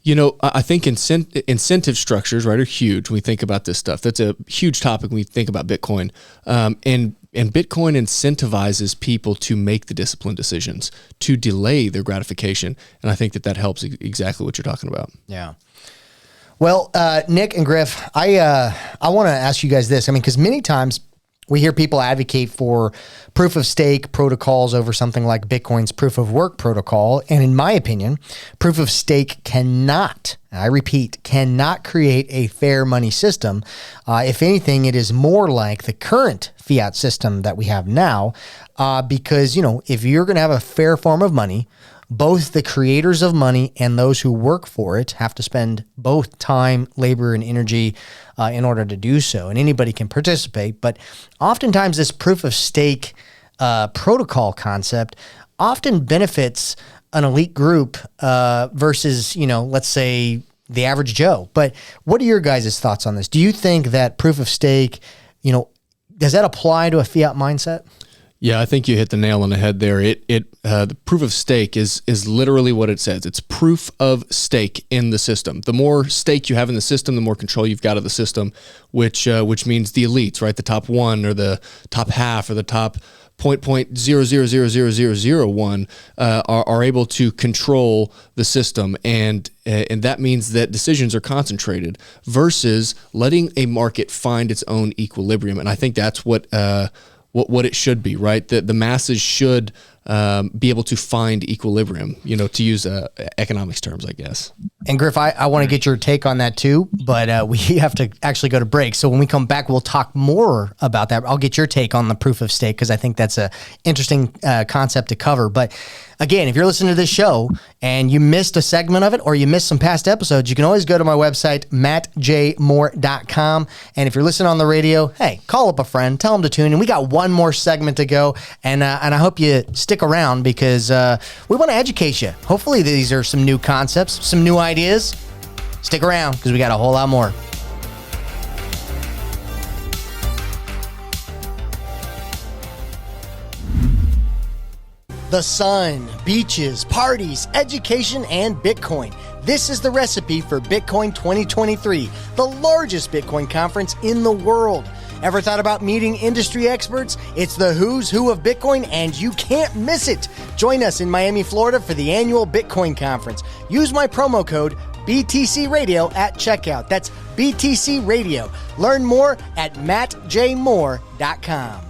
I think incentive structures, right, are huge when we think about this stuff. That's a huge topic when we think about Bitcoin. And Bitcoin incentivizes people to make the disciplined decisions, to delay their gratification. And I think that helps exactly what you're talking about. Yeah. Well, Nyc and Griff, I want to ask you guys this. I mean, because many times we hear people advocate for proof of stake protocols over something like Bitcoin's proof of work protocol. And in my opinion, proof of stake cannot, I repeat, cannot create a fair money system. If anything, it is more like the current fiat system that we have now, because, if you're going to have a fair form of money, both the creators of money and those who work for it have to spend both time, labor, and energy in order to do so. And anybody can participate. But oftentimes this proof of stake protocol concept often benefits an elite group versus, let's say the average Joe. But what are your guys' thoughts on this? Do you think that proof of stake, does that apply to a fiat mindset? Yeah, I think you hit the nail on the head there. The proof of stake is literally what it says. It's proof of stake in the system. The more stake you have in the system, the more control you've got of the system, which means the elites, right? The top 1 or the top half or the top 0.0000001 are able to control the system, and that means that decisions are concentrated versus letting a market find its own equilibrium. And I think that's what it should be, right? The masses should be able to find equilibrium, to use economics terms, I guess. And Griff, I want to get your take on that too, but we have to actually go to break. So when we come back, we'll talk more about that. I'll get your take on the proof of stake because I think that's an interesting concept to cover. But again, if you're listening to this show and you missed a segment of it or you missed some past episodes, you can always go to my website, mattjmoore.com. And if you're listening on the radio, hey, call up a friend, tell them to tune in. We got one more segment to go, and I hope you stick around because we want to educate you. Hopefully these are some new concepts, some new ideas. Stick around because we got a whole lot more. The sun, beaches, parties, education, and Bitcoin. This is the recipe for Bitcoin 2023, the largest Bitcoin conference in the world. Ever thought about meeting industry experts? It's the who's who of Bitcoin, and you can't miss it. Join us in Miami, Florida for the annual Bitcoin conference. Use my promo code BTC Radio at checkout. That's BTC Radio. Learn more at mattjmoore.com.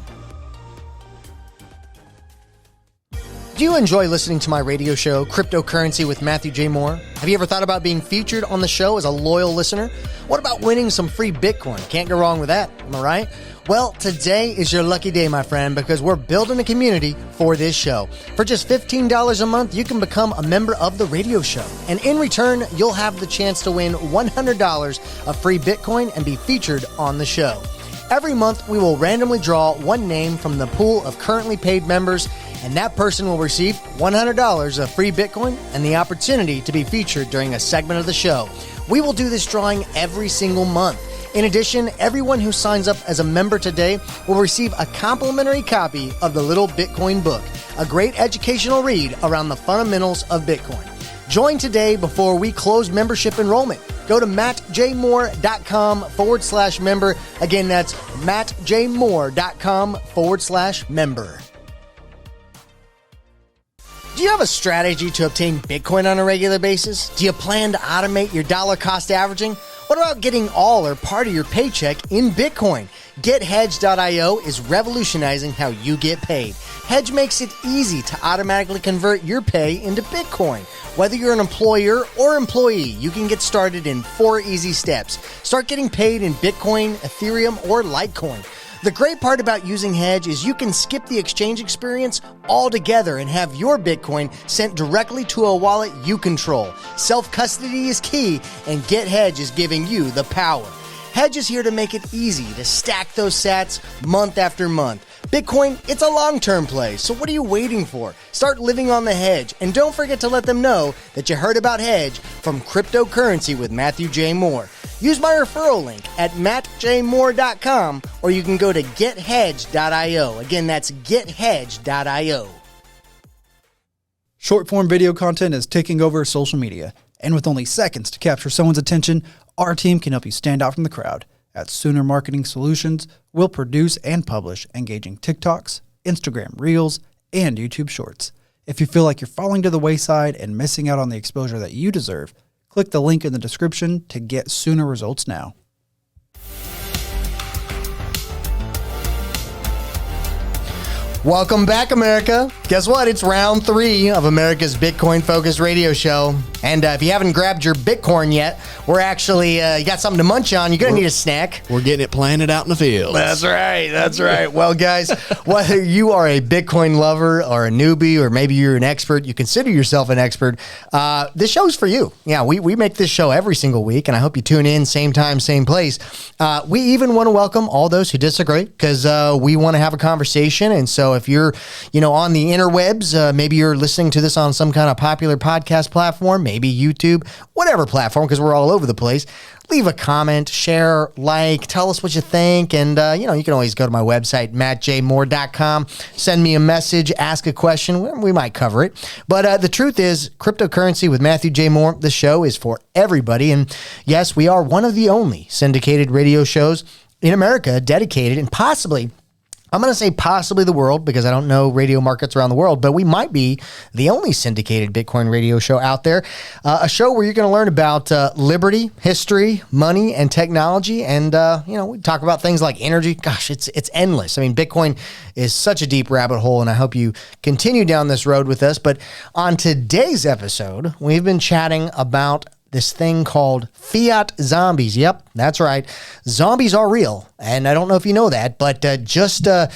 Do you enjoy listening to my radio show, Cryptocurrency with Matthew J. Moore? Have you ever thought about being featured on the show as a loyal listener? What about winning some free Bitcoin? Can't go wrong with that, am I right? Well, today is your lucky day, my friend, because we're building a community for this show. For just $15 a month, you can become a member of the radio show. And in return, you'll have the chance to win $100 of free Bitcoin and be featured on the show. Every month, we will randomly draw one name from the pool of currently paid members, and that person will receive $100 of free Bitcoin and the opportunity to be featured during a segment of the show. We will do this drawing every single month. In addition, everyone who signs up as a member today will receive a complimentary copy of the Little Bitcoin Book, a great educational read around the fundamentals of Bitcoin. Join today before we close membership enrollment. Go to mattjmoore.com/member. Again, that's mattjmoore.com/member. Do you have a strategy to obtain Bitcoin on a regular basis? Do you plan to automate your dollar cost averaging? What about getting all or part of your paycheck in Bitcoin? GetHedge.io is revolutionizing how you get paid. Hedge makes it easy to automatically convert your pay into Bitcoin. Whether you're an employer or employee, you can get started in 4 easy steps. Start getting paid in Bitcoin, Ethereum, or Litecoin. The great part about using Hedge is you can skip the exchange experience altogether and have your Bitcoin sent directly to a wallet you control. Self-custody is key, and GetHedge is giving you the power. Hedge is here to make it easy to stack those sats month after month. Bitcoin, it's a long-term play, so what are you waiting for? Start living on the Hedge, and don't forget to let them know that you heard about Hedge from Cryptocurrency with Matthew J. Moore. Use my referral link at mattjmoore.com, or you can go to gethedge.io. Again, that's gethedge.io. Short-form video content is taking over social media, and with only seconds to capture someone's attention, our team can help you stand out from the crowd. At Sooner Marketing Solutions, we'll produce and publish engaging TikToks, Instagram Reels, and YouTube Shorts. If you feel like you're falling to the wayside and missing out on the exposure that you deserve, Click the link in the description to get Sooner results now. Welcome back, America. Guess what? It's round 3 of America's Bitcoin-focused radio show. And if you haven't grabbed your Bitcoin yet, we're actually, you got something to munch on. You're going to need a snack. We're getting it planted out in the field. That's right. That's right. Well, guys, whether you are a Bitcoin lover or a newbie, or maybe you're an expert, you consider yourself an expert, this show's for you. Yeah, we make this show every single week, and I hope you tune in same time, same place. We even want to welcome all those who disagree, because we want to have a conversation. And so if you're, on the interwebs, maybe you're listening to this on some kind of popular podcast platform, maybe YouTube, whatever platform, because we're all over the place. Leave a comment, share, like, tell us what you think. And, you can always go to my website, mattjmoore.com, send me a message, ask a question. We might cover it. But the truth is, Cryptocurrency with Matthew J. Moore, the show is for everybody. And yes, we are one of the only syndicated radio shows in America dedicated, and possibly, I'm going to say possibly the world, because I don't know radio markets around the world, but we might be the only syndicated Bitcoin radio show out there. A show where you're going to learn about liberty, history, money, and technology. And, we talk about things like energy. Gosh, it's endless. I mean, Bitcoin is such a deep rabbit hole, and I hope you continue down this road with us. But on today's episode, we've been chatting about this thing called Fiat zombies. Yep, that's right. Zombies are real. And I don't know if you know that, but it's just not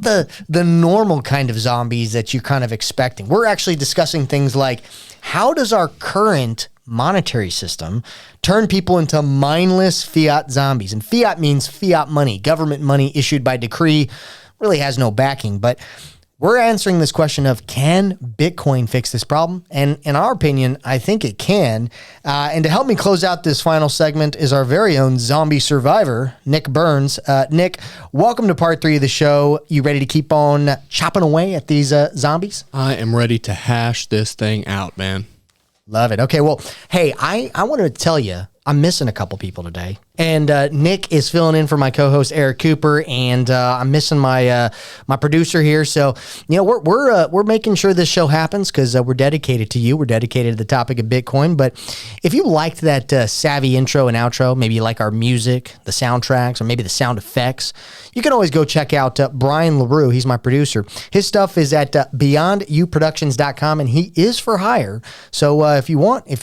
the normal kind of zombies that you're kind of expecting. We're actually discussing things like, how does our current monetary system turn people into mindless fiat zombies? And fiat means fiat money, government money issued by decree, really has no backing. But we're answering this question of, can Bitcoin fix this problem? And in our opinion, I think it can. And to help me close out this final segment is our very own zombie survivor, Nyc Burns. Nyc, welcome to part 3 of the show. You ready to keep on chopping away at these zombies? I am ready to hash this thing out, man. Love it. Okay, well, hey, I wanted to tell you, I'm missing a couple people today. And Nyc is filling in for my co-host Eric Cooper, and I'm missing my my producer here. So we're making sure this show happens, because we're dedicated to you. We're dedicated to the topic of Bitcoin. But if you liked that savvy intro and outro, maybe you like our music, the soundtracks, or maybe the sound effects, you can always go check out Brian LaRue. He's my producer. His stuff is at beyonduproductions.com, and he is for hire. So if you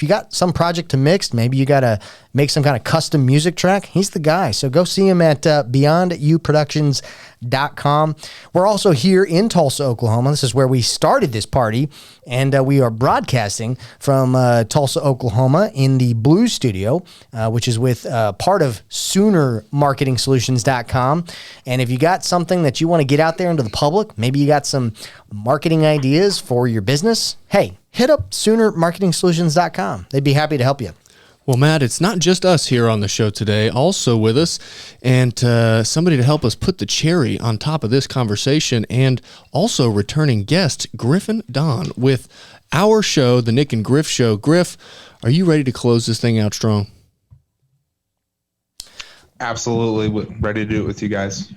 got some project to mix, maybe you got to make some kind of custom music track, he's the guy. So go see him at beyonduproductions.com. We're also here in Tulsa, Oklahoma. This is where we started this party, and we are broadcasting from Tulsa, Oklahoma in the Blue Studio, which is with part of SoonerMarketingSolutions.com. And if you got something that you want to get out there into the public, maybe you got some marketing ideas for your business, hey, hit up SoonerMarketingSolutions.com. They'd be happy to help you. Well, Matt, it's not just us here on the show today. Also with us, and somebody to help us put the cherry on top of this conversation, and also returning guest, Griff Dahn, with our show, the Nyc and Griff Show. Griff, are you ready to close this thing out strong? Absolutely ready to do it with you guys.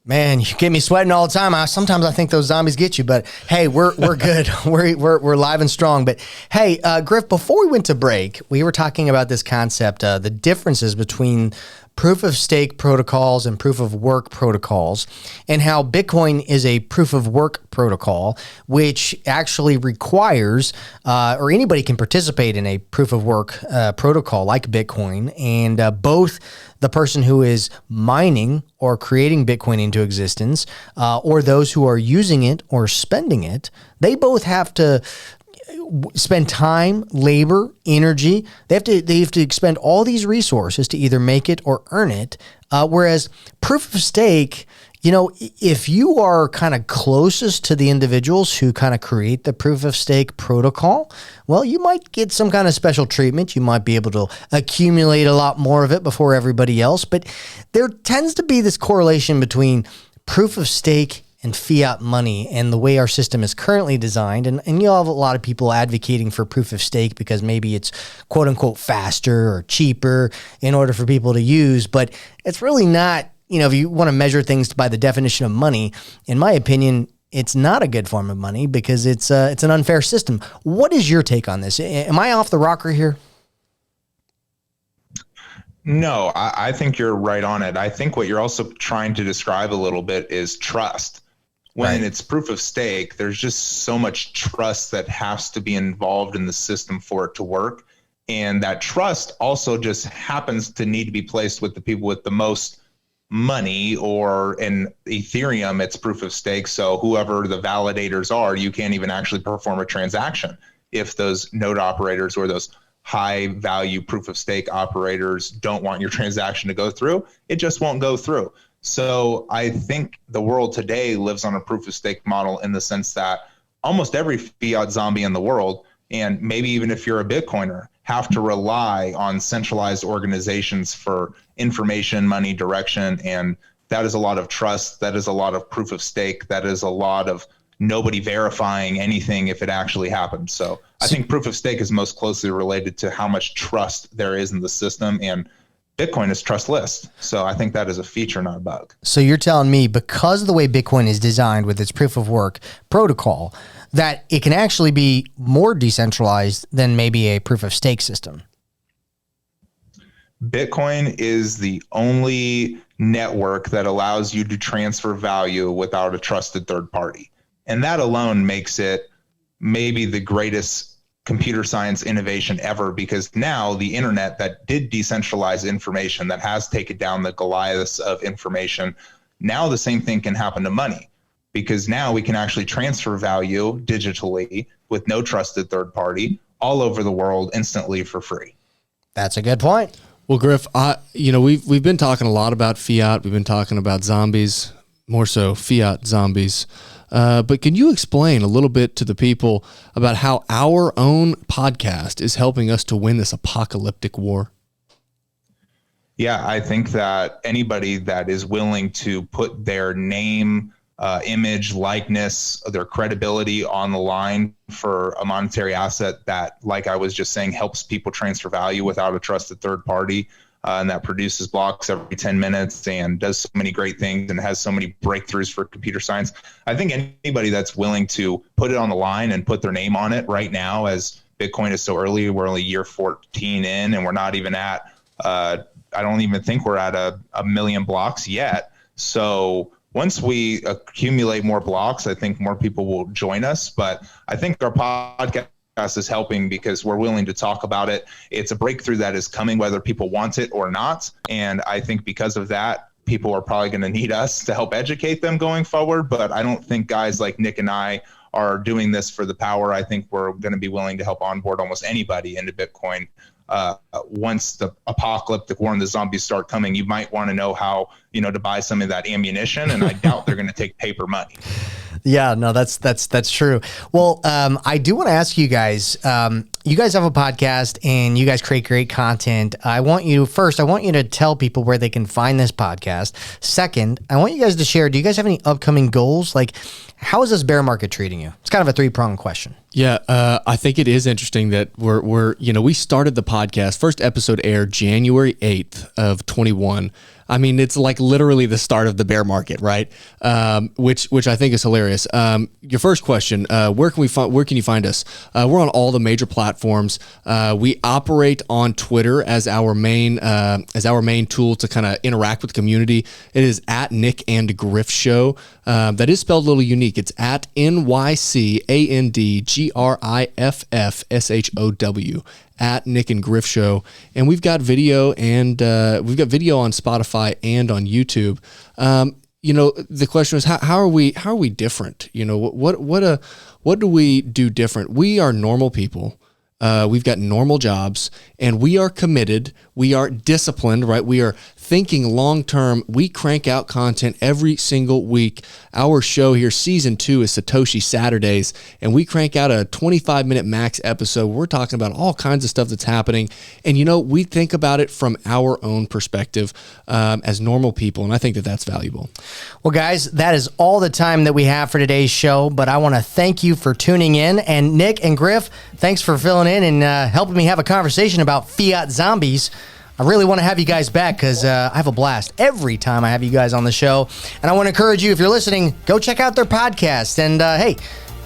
Man, you get me sweating all the time. Sometimes I think those zombies get you, but hey, we're good. We're live and strong. But hey, Griff, before we went to break, we were talking about this concept, the differences between proof of stake protocols and proof of work protocols, and how Bitcoin is a proof of work protocol, which actually requires, or anybody can participate in a proof of work protocol like Bitcoin, and both the person who is mining or creating Bitcoin into existence, or those who are using it or spending it, they both have to spend time, labor, energy. They have to expend all these resources to either make it or earn it. Whereas proof of stake, if you are kind of closest to the individuals who kind of create the proof of stake protocol, well, you might get some kind of special treatment. You might be able to accumulate a lot more of it before everybody else. But there tends to be this correlation between proof of stake and fiat money and the way our system is currently designed. And you'll have a lot of people advocating for proof of stake because maybe it's quote unquote faster or cheaper in order for people to use. But it's really not, if you want to measure things by the definition of money, in my opinion, it's not a good form of money because it's an unfair system. What is your take on this? Am I off the rocker here? No, I think you're right on it. I think what you're also trying to describe a little bit is trust. When it's proof of stake, there's just so much trust that has to be involved in the system for it to work. And that trust also just happens to need to be placed with the people with the most money, or in Ethereum, it's proof of stake. So whoever the validators are, you can't even actually perform a transaction if those node operators or those high value proof of stake operators don't want your transaction to go through. It just won't go through. So I think the world today lives on a proof of stake model in the sense that almost every fiat zombie in the world, and maybe even if you're a Bitcoiner, have to rely on centralized organizations for information, money, direction. And that is a lot of trust. That is a lot of proof of stake. That is a lot of nobody verifying anything if it actually happens. So I think proof of stake is most closely related to how much trust there is in the system, and Bitcoin is trustless. So I think that is a feature, not a bug. So you're telling me because of the way Bitcoin is designed with its proof of work protocol, that it can actually be more decentralized than maybe a proof of stake system? Bitcoin is the only network that allows you to transfer value without a trusted third party. And that alone makes it maybe the greatest computer science innovation ever, because now the internet that did decentralize information, that has taken down the Goliaths of information, now the same thing can happen to money, because now we can actually transfer value digitally with no trusted third party all over the world instantly for free. That's a good point. Well, Griff, we've been talking a lot about fiat. We've been talking about zombies, more so fiat zombies. But can you explain a little bit to the people about how our own podcast is helping us to win this apocalyptic war? Yeah, I think that anybody that is willing to put their name, image, likeness, their credibility on the line for a monetary asset that, like I was just saying, helps people transfer value without a trusted third party, and that produces blocks every 10 minutes and does so many great things and has so many breakthroughs for computer science. I think anybody that's willing to put it on the line and put their name on it right now, as Bitcoin is so early, we're only year 14 in, and we're not even at, I don't even think we're at a million blocks yet. So once we accumulate more blocks, I think more people will join us. But I think our podcast is helping because we're willing to talk about it. It's a breakthrough that is coming, whether people want it or not. And I think because of that, people are probably going to need us to help educate them going forward. But I don't think guys like Nick and I are doing this for the power. I think we're going to be willing to help onboard almost anybody into Bitcoin. Once the apocalyptic war and the zombies start coming, you might want to know how, to buy some of that ammunition. And I doubt they're going to take paper money. Yeah, no, that's true. Well, I do want to ask you guys, you guys have a podcast and you guys create great content. I want you to tell people where they can find this podcast. Second, I want you guys to share, do you guys have any upcoming goals? Like, how is this bear market treating you? It's kind of a 3-pronged question. Yeah, I think it is interesting that we started the podcast. First episode aired January 8th of 21. I mean, it's like literally the start of the bear market, right? Which I think is hilarious. Your first question: where can you find us? We're on all the major platforms. We operate on Twitter as our main tool to kind of interact with the community. It is at Nyc and Griff Show. That is spelled a little unique. It's at NYCANDGRIFFSHOW. At Nyc and Griff Show, and we've got video on Spotify and on YouTube. The question is how are we different? What do we do different? We are normal people. We've got normal jobs, and we are committed. We are disciplined, right? We are thinking long-term. We crank out content every single week. Our show here, season 2, is Satoshi Saturdays, and we crank out a 25-minute max episode. We're talking about all kinds of stuff that's happening, and we think about it from our own perspective as normal people, and I think that that's valuable. Well, guys, that is all the time that we have for today's show, but I want to thank you for tuning in, and Nick and Griff, thanks for filling in and helping me have a conversation about fiat zombies. I really want to have you guys back because I have a blast every time I have you guys on the show. And I want to encourage you, if you're listening, go check out their podcast. And hey,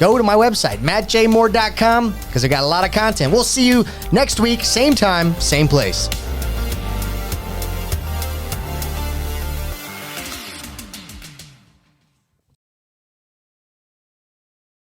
go to my website, mattjmoore.com, because I got a lot of content. We'll see you next week, same time, same place.